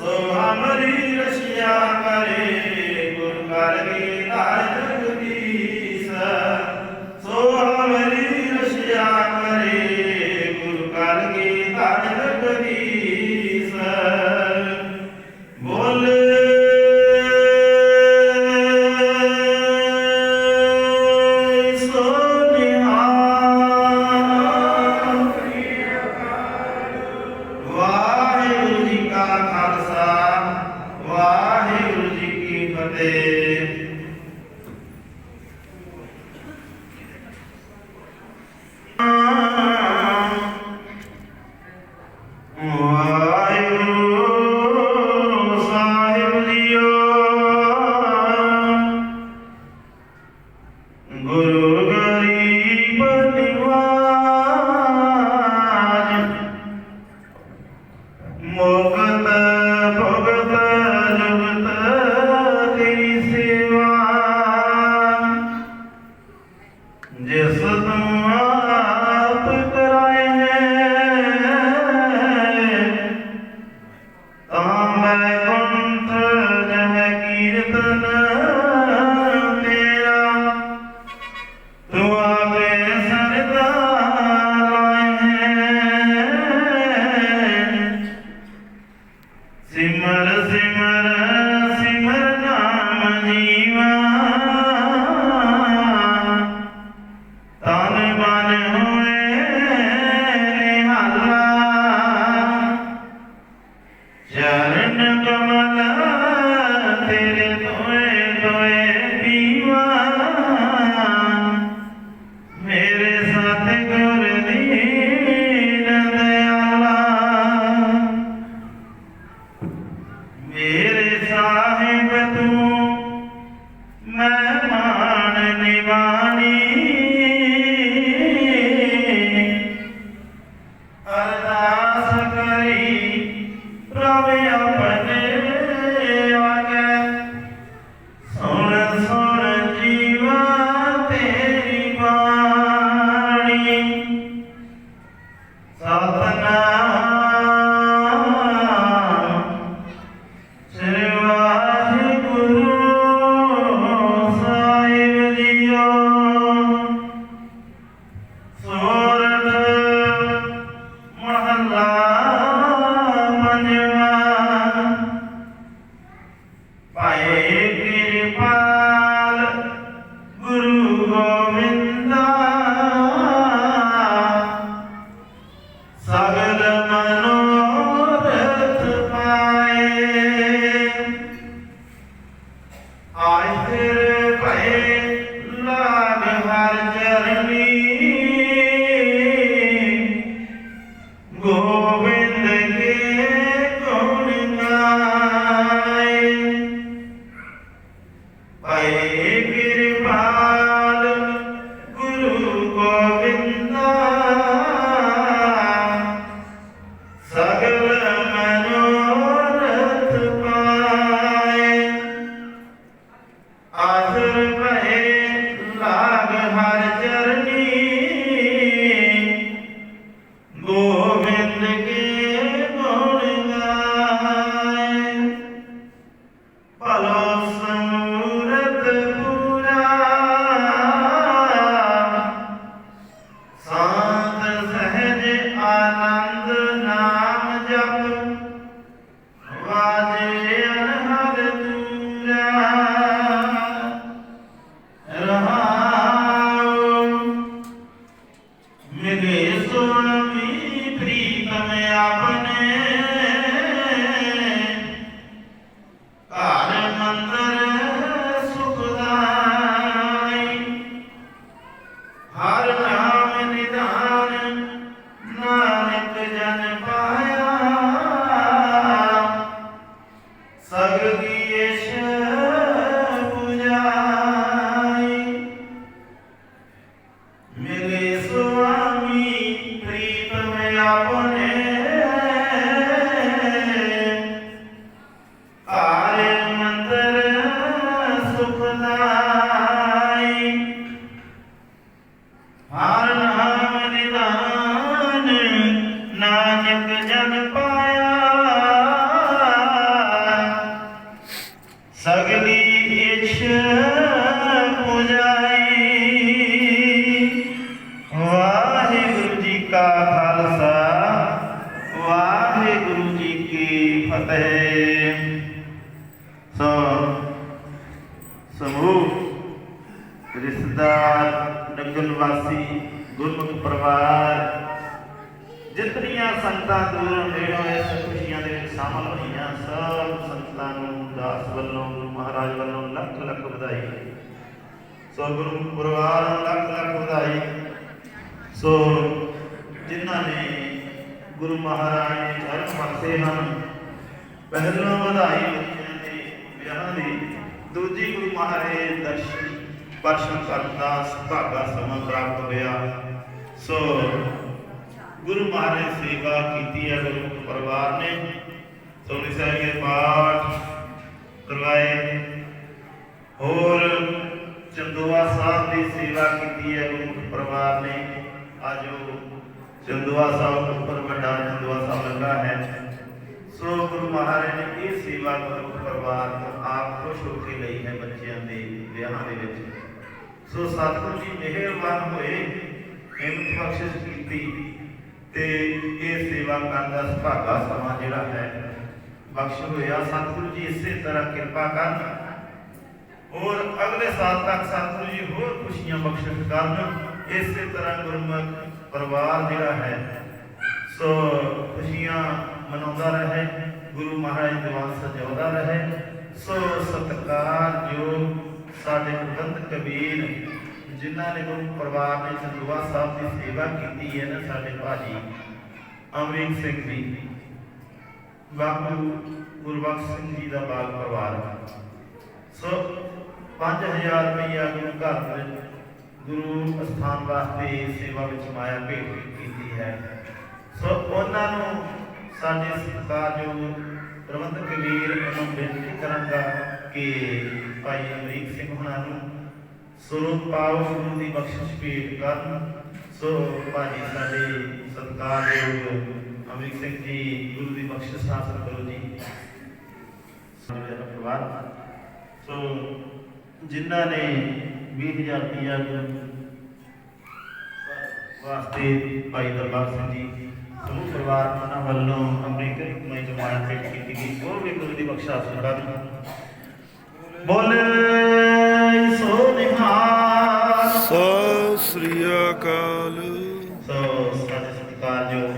सो हमारी रशिया करे गुरु कलगी तार जगदीश सो हमारी रशिया करे गुरु कलगी तार जगदीश बोले जिस तुम आप कराए हैं बैकुंठ जह कीर्तन तेरा तू आपे सरदा लाए हैं सिमर सिमर सिमर नाम जीवा चरण कमल तेरे दोए दोए पीवा मेरे साथ गुर दीन दयाला मेरे साहिब तू मेहमान निवानी अरदास करी प्रभु अपने आगे सुन सुन जीवा तेरी बाणी सतनाम श्री वाहिगुरु साहिब जियो सोरठ महला पाए कृपाल गुरु गोविंदा सगल मनोरथ पाए आज फिर पहे लाग हर चरनी गोविंद के गुण गाए पाए कृपाल गुरु गोविंदा सगल मनोरथ पाए आसुर पहे लाग हर चरनी गोविंद के गुण गाए भलो समूरत पूरा शांत सहज आनंद नाम जप वाजे अनहद दूरा रहाओ मिले स्वामी प्रीतम आपने घर मंदिर सुखदाई हर नाम निदान नानक जन पाया सगदीश पुजाई मिले स्वामी आपने आर्य मंत्र सुखदाई हर नाम निदान नानक जन पाया सगली इछ पुजाई वाहिगुरु जी का खालसा वाहिगुरु जी की फतेह। सो समूह रिश्तेदार नगल वासी गुरमुख परिवार जितनियां संगतां दूरों नेड़ों इस खुशियां दे विच शामिल होईयां सब संगतां नूं दास वल्लों गुरु महाराज वल्लों लख लख बधाई। सो गुरु परिवार नूं लख लख बधाई। सो जिन्हां ने गुरु महाराज ने चरण बख्शे हैं पहलों बधाई बच्चों के विआह दी दूजी गुरु महाराज दर्शन दर्शन करता सुभागा समा प्राप्त होया। सो गुरु महाराज सेवा की है गुरु परिवार ने सोनी साहिब के पाठ करवाए और चंदोआ साहब की सेवा की है गुरु परिवार ने। आज चंदोआ साहब ऊपर बड़ा चंदोआ साहब लगा है। सो गुरु महाराज ने ये सेवा गुरु परिवार को आप खुश होकर ली है बच्चों के विआह के विच। सो सतगुरु जी मेहरबान होए हिम्मत बख्शिश की ते ये सेवा करने सुभागा समा जिहड़ा है बख्श होया। सतगुरु जी इसे तरह कृपा करन और अगले साल तक सतगुरु जी होर खुशियां बख्शिश करन। इसे तरह गुरमुख परिवार जिहड़ा है सो खुशियां मनाउंदा रहे गुरु महाराज दीवान सजाउंदा रहे। सो सत्कार जो साडे प्रबंध कबीर जिन्हों ने गुरु परिवार ने चंदोआ साहब की सेवा की है ना साडे भाजी अमरीक सिंह जी बापू गुरबख्श सिंह जी का बाग परिवार। सो 5000 रुपया गुरु घर में गुरु स्थान वास्ते सेवा में माया भेंट की है। सो उन्होंने साडे सत्कारयोग प्रबंधक कबीर उन्होंने बेनती करांगा कि भाई अमरीक सिंह उन्होंने सुरूप पाओ गुरु की बख्शिश भेंट कर। सो भाजी साडे सत्कारयोग अमरीक सिंह जी गुरु की बख्शिश हासिल करो जी परिवार। सो जिन्हों ने 20,000 रुपया वास्ते भाई दरबार सिंह जी समूह परिवार उन्होंने वालों अमरीक मई जमाया भेंट की गई और भी गुरु की बख्शिश हासिल कर। बोले सो निहाल सत श्री अकाल। सो साडे सत्कारयोग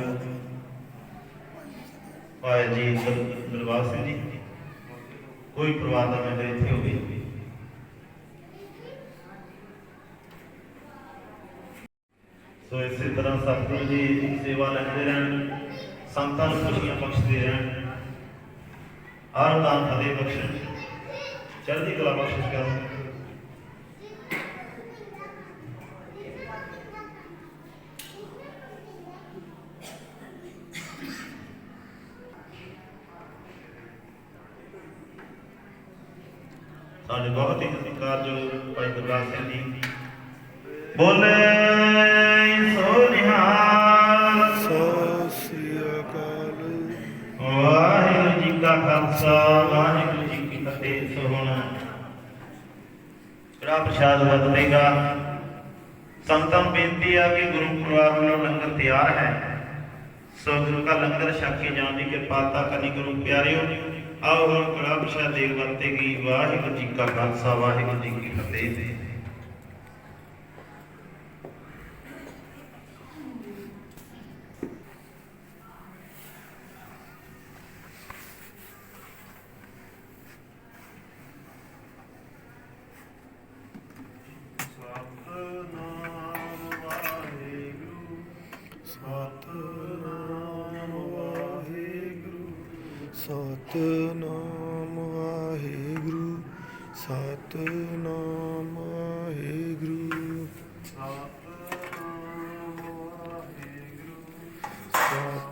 भाई जी दरबार सिंह जी कोई परिवार का मैंबर इत्थे होवे। सो इस तरह सतगुरु जी सेवा लेते रहन संतां नूं खुशियां बख्शते रहन हर दान फतेह बख्शण चढ़ती कला बख्शिश करो। साडे बहुत ही सत्कारयोग भाई दरबार सिंह जी बोले सो निहाल सत श्री अकाल। वाहिगुरू जी का खालसा वाहिगुरू जी की फतेह। सो हुण कड़ा प्रसाद वरतेगा संतां बेनती है कि गुरु परिवार वालों लंगर तैयार है। सो गुरु का लंगर छक के जाने की कृपालता करनी गुरु प्यारियों। आओ हम कड़ा प्रसाद देव वरतेगी वाहिगुरू जी का खालसा वाहिगुरू जी की फतेह। सतनाम वाहिगुरु सतनाम वाहिगुरु सतनाम वाहिगुरु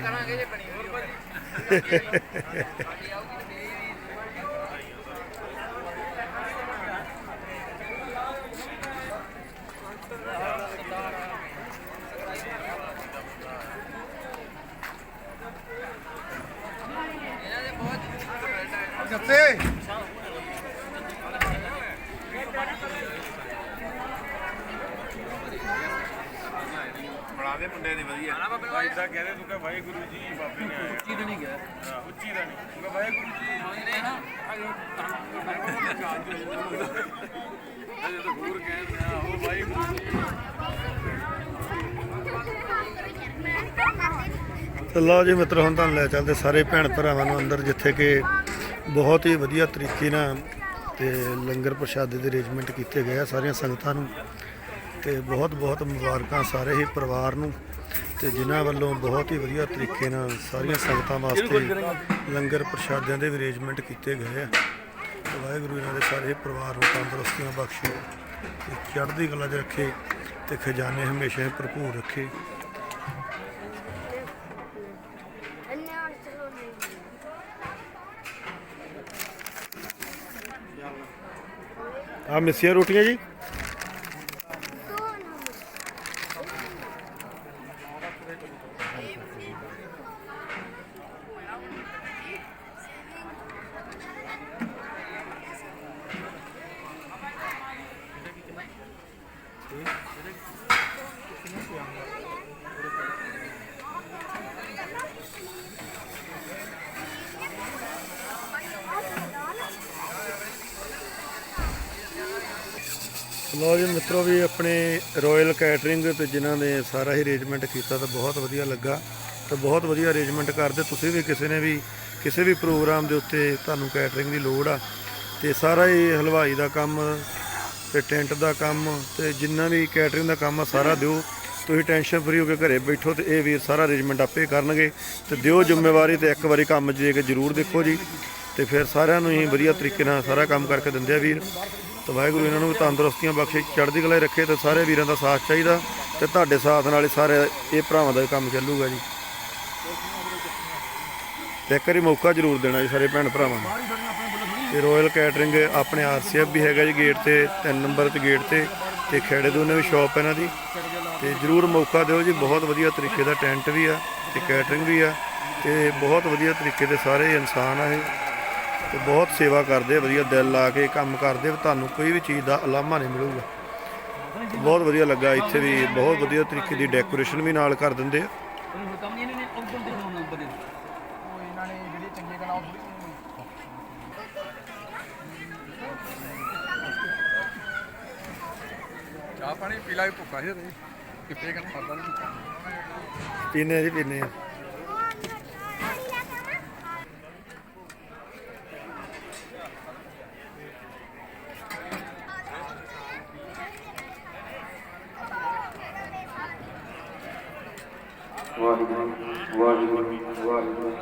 ਕਰਾਂਗੇ ਜੇ ਬਣੀ ਹੋਰ ਭਾਜੀ ਸਾਡੀ ਆਊਗੀ ਤੇ ਜੱਤੇ ਬਣਾ ਦੇ ਮੁੰਡੇ ਦੀ ਵਧੀਆ ਭਾਈ ਤਾਂ ਕਹਿੰਦੇ ਤੂੰ ਕਹ ਵਾਹਿਗੁਰੂ ਜੀ ਬਾਬੇ ਨੇ ਆਇਆ ਉੱਚੀ ਤਾਂ ਨਹੀਂ ਗਿਆ ਹਾਂ ਉੱਚੀ ਤਾਂ ਨਹੀਂ ਤੂੰ ਕਹ ਵਾਹਿਗੁਰੂ ਜੀ ਅਜੇ ਤਾਂ ਹੋਰ ਕਹਿੰਦੇ ਆ ਉਹ ਵਾਹਿਗੁਰੂ ਜੀ ਤੇ ਲਓ ਜੀ ਮਿੱਤਰੋ, ਹੁਣ ਤੁਹਾਨੂੰ ਲੈ ਚੱਲਦੇ ਸਾਰੇ ਭੈਣ ਭਰਾਵਾਂ ਨੂੰ ਅੰਦਰ, ਜਿੱਥੇ ਕਿ ਬਹੁਤ ਹੀ ਵਧੀਆ ਤਰੀਕੇ ਨਾਲ ਤੇ ਲੰਗਰ ਪ੍ਰਸ਼ਾਦੇ ਦੇ ਅਰੇਂਜਮੈਂਟ ਕੀਤੇ ਗਏ ਆ ਸਾਰੀਆਂ ਸੰਗਤਾਂ ਨੂੰ। ਤੇ ਬਹੁਤ ਬਹੁਤ ਮੁਬਾਰਕਾਂ ਸਾਰੇ ਹੀ ਪਰਿਵਾਰ ਨੂੰ, ਤੇ ਜਿਨ੍ਹਾਂ ਵੱਲੋਂ ਬਹੁਤ ਹੀ ਵਧੀਆ ਤਰੀਕੇ ਨਾਲ ਸਾਰੀਆਂ ਸੰਗਤਾਂ ਵਾਸਤੇ ਲੰਗਰ ਪ੍ਰਸ਼ਾਦਿਆਂ ਦੇ ਵੀ ਅਰੇਂਜਮੈਂਟ ਕੀਤੇ ਗਏ ਆ। ਤੇ ਵਾਹਿਗੁਰੂ ਇਹਨਾਂ ਦੇ ਸਾਰੇ ਪਰਿਵਾਰ ਨੂੰ ਤੰਦਰੁਸਤੀਆਂ ਬਖਸ਼ੇ ਤੇ ਚੜ੍ਹਦੀ ਕਲਾ 'ਚ ਰੱਖੇ ਤੇ ਖਜ਼ਾਨੇ ਹਮੇਸ਼ਾ ਹੀ ਭਰਪੂਰ ਰੱਖੇ। ਆ ਮਿੱਸੀਆਂ ਰੋਟੀਆਂ ਜੀ, ਲਓ ਜੀ ਮਿੱਤਰੋ, ਵੀ ਆਪਣੇ ਰਾਇਲ ਕੈਟਰਿੰਗ ਤੇ ਜਿਨ੍ਹਾਂ ਨੇ ਸਾਰਾ ਹੀ ਅਰੇਂਜਮੈਂਟ ਕੀਤਾ ਤਾਂ ਬਹੁਤ ਵਧੀਆ ਲੱਗਾ। ਤੇ ਬਹੁਤ ਵਧੀਆ ਅਰੇਂਜਮੈਂਟ ਕਰਦੇ ਤੁਸੀਂ ਵੀ, ਕਿਸੇ ਨੇ ਵੀ ਕਿਸੇ ਵੀ ਪ੍ਰੋਗਰਾਮ ਦੇ ਉੱਤੇ ਤੁਹਾਨੂੰ ਕੈਟਰਿੰਗ ਦੀ ਲੋੜ ਆ ਤੇ ਸਾਰਾ ਹੀ ਹਲਵਾਈ ਦਾ ਕੰਮ ਤੇ ਟੈਂਟ ਦਾ ਕੰਮ ਤੇ ਜਿੰਨਾ ਵੀ ਕੈਟਰਿੰਗ ਦਾ ਕੰਮ ਆ ਸਾਰਾ ਦਿਓ। ਤੁਸੀਂ ਟੈਨਸ਼ਨ ਫਰੀ ਹੋ ਕੇ ਘਰੇ ਬੈਠੋ ਤੇ ਇਹ ਵੀਰ ਸਾਰਾ ਅਰੇਂਜਮੈਂਟ ਆਪੇ ਕਰਨਗੇ ਤੇ ਦਿਓ ਜ਼ਿੰਮੇਵਾਰੀ ਤੇ ਇੱਕ ਵਾਰੀ ਕੰਮ ਜੇ ਕੇ ਜ਼ਰੂਰ ਦੇਖੋ ਜੀ। ਤੇ ਫਿਰ ਸਾਰਿਆਂ ਨੂੰ ਹੀ ਵਧੀਆ ਤਰੀਕੇ ਨਾਲ ਸਾਰਾ ਕੰਮ ਕਰਕੇ ਦਿੰਦੇ ਆ ਵੀਰ। ਤੇ ਵਾਹਿਗੁਰੂ ਇਹਨਾਂ ਨੂੰ ਵੀ ਤੰਦਰੁਸਤੀਆਂ ਬਖਸ਼ੇ, ਚੜ੍ਹਦੀ ਕਲਾ ਰੱਖੇ ਤੇ ਸਾਰੇ ਵੀਰਾਂ ਦਾ ਸਾਥ ਚਾਹੀਦਾ ਤੇ ਤੁਹਾਡੇ ਸਾਥ ਨਾਲ ਹੀ ਸਾਰੇ ਇਹ ਭਰਾਵਾਂ ਦਾ ਕੰਮ ਚੱਲੂਗਾ ਜੀ। ਤੇ ਇੱਕ ਵਾਰੀ ਮੌਕਾ ਜ਼ਰੂਰ ਦੇਣਾ ਜੀ ਸਾਰੇ ਭੈਣ ਭਰਾਵਾਂ ਨੂੰ। ਤੇ ਰਾਇਲ ਕੈਟਰਿੰਗ ਆਪਣੇ ਆਰਸੀਐਫ ਵੀ ਹੈਗਾ ਜੀ ਗੇਟ ਤੇ 3 ਨੰਬਰ ਤੇ ਗੇਟ ਤੇ ਖੇੜੇ ਦੋਨੇ ਵੀ ਸ਼ਾਪ ਇਹਨਾਂ ਦੀ। ਤੇ ਜ਼ਰੂਰ ਮੌਕਾ ਦਿਓ ਜੀ। ਬਹੁਤ ਵਧੀਆ ਤਰੀਕੇ ਦਾ ਟੈਂਟ ਵੀ ਆ ਤੇ ਕੈਟਰਿੰਗ ਵੀ ਆ ਤੇ ਬਹੁਤ ਵਧੀਆ ਤਰੀਕੇ ਦੇ ਸਾਰੇ ਇਨਸਾਨ ਆ ਇਹ ਤੇ ਬਹੁਤ ਸੇਵਾ ਕਰਦੇ, ਵਧੀਆ ਦਿਲ ਲਾ ਕੇ ਕੰਮ ਕਰਦੇ। ਤੁਹਾਨੂੰ ਕੋਈ ਵੀ ਚੀਜ਼ ਦਾ ਉਲਾਮਾ ਨਹੀਂ ਮਿਲੂਗਾ। ਬਹੁਤ ਵਧੀਆ ਲੱਗਾ। ਇੱਥੇ ਵੀ ਬਹੁਤ ਵਧੀਆ ਤਰੀਕੇ ਦੀ ਡੈਕੋਰੇਸ਼ਨ ਵੀ ਨਾਲ ਕਰ ਦਿੰਦੇ ਆ। ਚਾਹ ਪਾਣੀ ਪੀ ਲਾ ਭੁੱਖਾ ਸੀ ਕਿੱਥੇ ਕਰਨ ਪਤਾ ਨਹੀਂ ਪੀਨੇ ਜੀ ਪੀਨੇ ਆ। ਵਾਹਿਗੁਰੂ ਵਾਹਿਗੁਰੂ ਵਾਹਿਗੁਰੂ।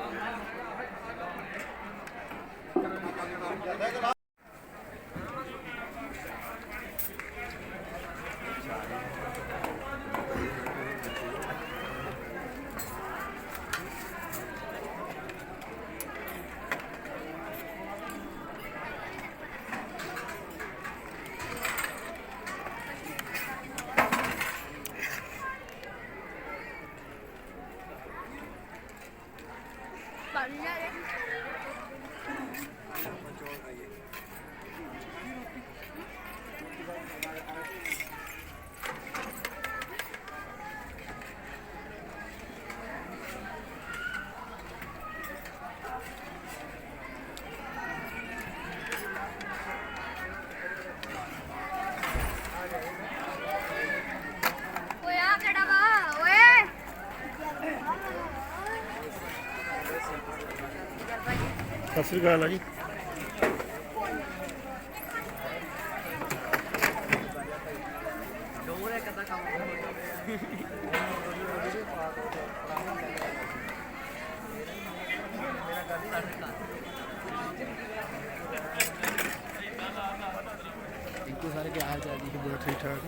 ਸਤਿ ਸ੍ਰੀ ਅਕਾਲ ਆ ਜੀ। ਸਾਰੇ ਕੀ ਹਾਲ ਚਾਲ ਜੀ? ਬਹੁਤ ਠੀਕ ਠਾਕ।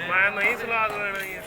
ਮੈਂ ਨਹੀਂ ਸਲਾਦ ਲੈਣਾ ਹੀ ਹੈ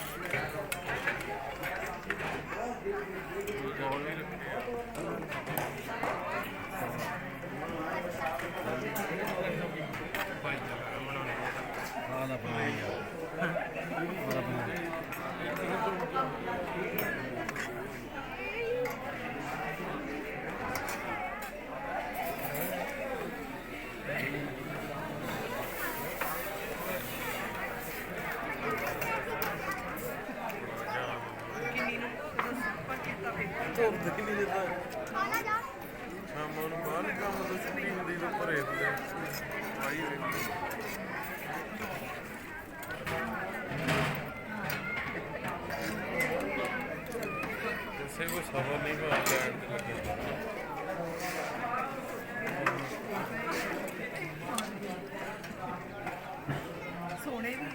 ਸ਼ਾਮਾਂ ਨੂੰ ਬਾਹਰ ਕੰਮ ਤੋਂ ਛੁੱਟੀ ਹੁੰਦੀ ਤਾਂ ਭਰੇ ਹੁੰਦੇ ਆਈ ਕਿਸੇ ਕੋ ਸਬਰ ਨਹੀਂ ਪਾ ਲੈਣ ਤੇ ਲੱਗੇ ਸੋਹਣੇ ਵੀ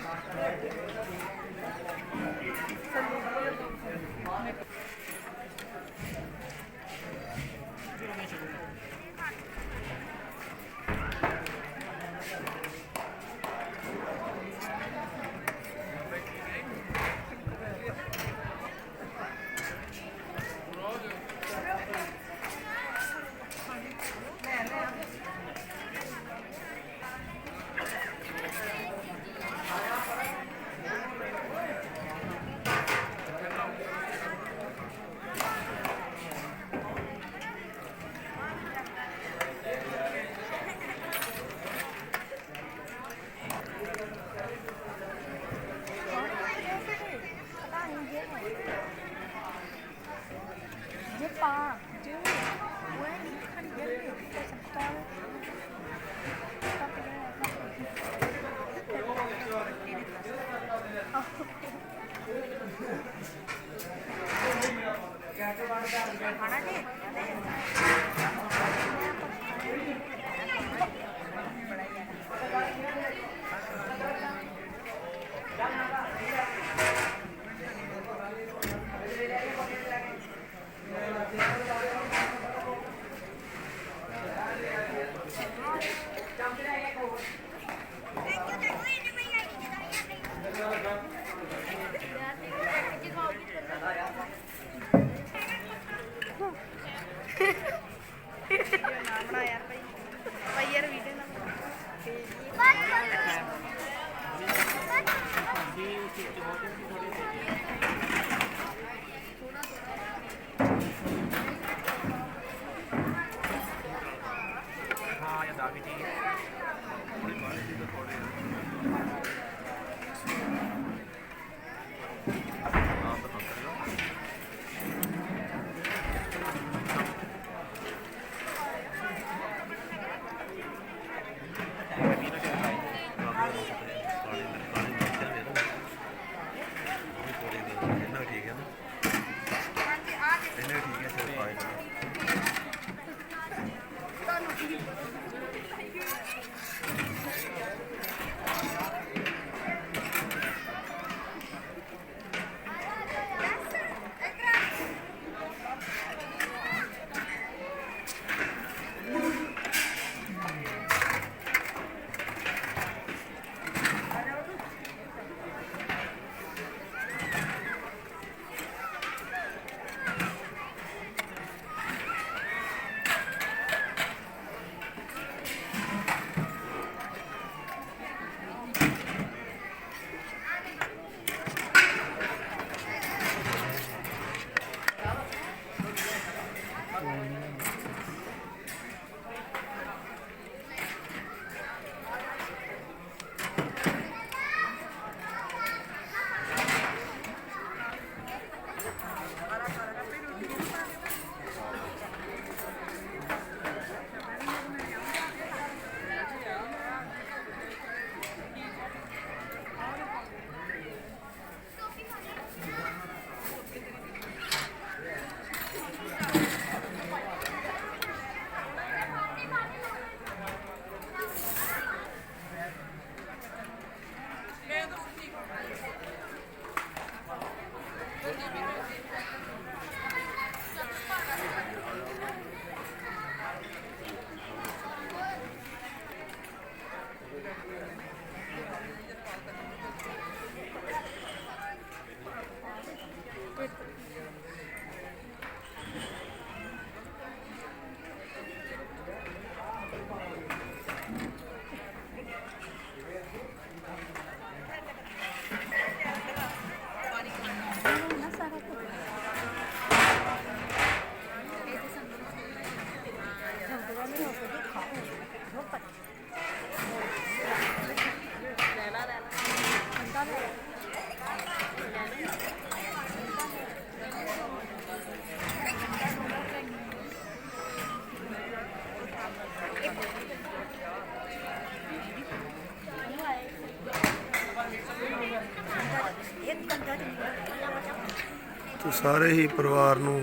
ਤੇ ਸਾਰੇ ਹੀ ਪਰਿਵਾਰ ਨੂੰ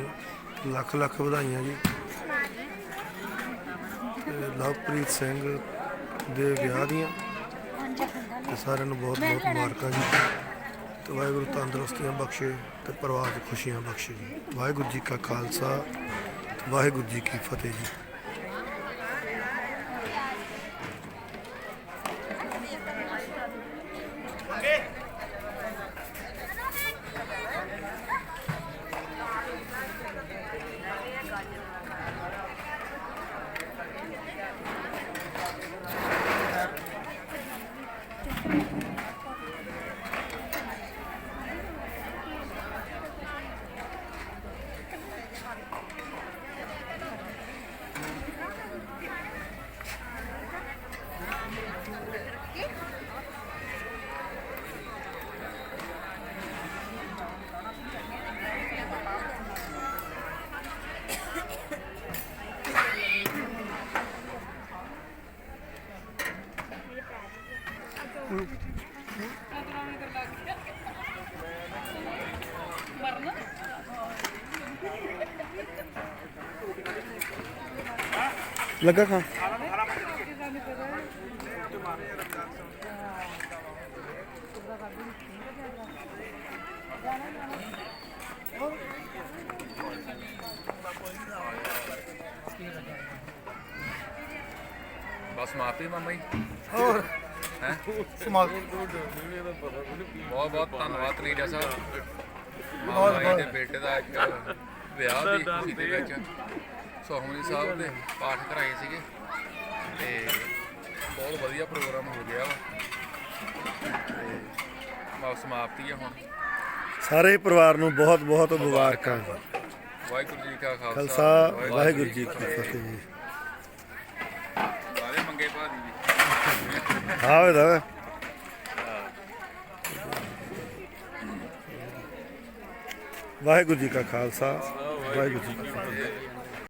ਲੱਖ ਲੱਖ ਵਧਾਈਆਂ ਜੀ। ਤੇ ਲਵਪ੍ਰੀਤ ਸਿੰਘ ਦੇ ਵਿਆਹ ਦੀਆਂ ਤੇ ਸਾਰਿਆਂ ਨੂੰ ਬਹੁਤ ਬਹੁਤ ਮੁਬਾਰਕਾਂ ਜੀ। ਤੇ ਵਾਹਿਗੁਰੂ ਤੰਦਰੁਸਤੀਆਂ ਬਖਸ਼ੇ ਤੇ ਪਰਿਵਾਰ 'ਚ ਖੁਸ਼ੀਆਂ ਬਖਸ਼ੇ ਜੀ। ਵਾਹਿਗੁਰੂ ਜੀ ਕਾ ਖਾਲਸਾ, ਵਾਹਿਗੁਰੂ ਜੀ ਕੀ ਫਤਿਹ ਜੀ। ਲੱਗਾ ਖਾਂ ਬਸ ਮਾਫੀ ਮਾਮਾ ਜੀ। ਹੋਰ ਹੈ ਸਮਾਲ ਬਹੁਤ ਬਹੁਤ ਧੰਨਵਾਦ ਤਰੀਡਾ ਸਾਹਿਬ। ਮਾਮਾ ਜੀ ਦੇ ਬੇਟੇ ਦਾ ਇੱਕ ਵਿਆਹ ਦੀ ਖੁਸ਼ੀ ਦੇ ਵਿੱਚ ਸੁਖਮਨੀ ਸਾਹਿਬ ਦੇ ਪਾਠ ਕਰਾਏ ਸੀਗੇ ਤੇ ਬਹੁਤ ਵਧੀਆ ਪ੍ਰੋਗਰਾਮ ਹੋ ਗਿਆ ਵਾ ਤੇ ਬਸ ਸਮਾਪਤੀ ਆ ਹੁਣ। ਸਾਰੇ ਪਰਿਵਾਰ ਨੂੰ ਬਹੁਤ ਬਹੁਤ ਮੁਬਾਰਕਾਂ। ਵਾਹਿਗੁਰੂ ਜੀ ਕਾ ਖਾਲਸਾ, ਵਾਹਿਗੁਰੂ ਜੀ ਕੀ ਫਤਿਹ ਜੀ। ਸਾਰੇ ਮੰਗੇ ਦੀ ਵੀ ਹਾਂ ਵੇ ਦਾ ਵਾਹਿਗੁਰੂ ਜੀ ਕਾ ਖਾਲਸਾ ਵਾਹਿਗੁਰੂ ਜੀ ਕੀ ਫਤਿਹ।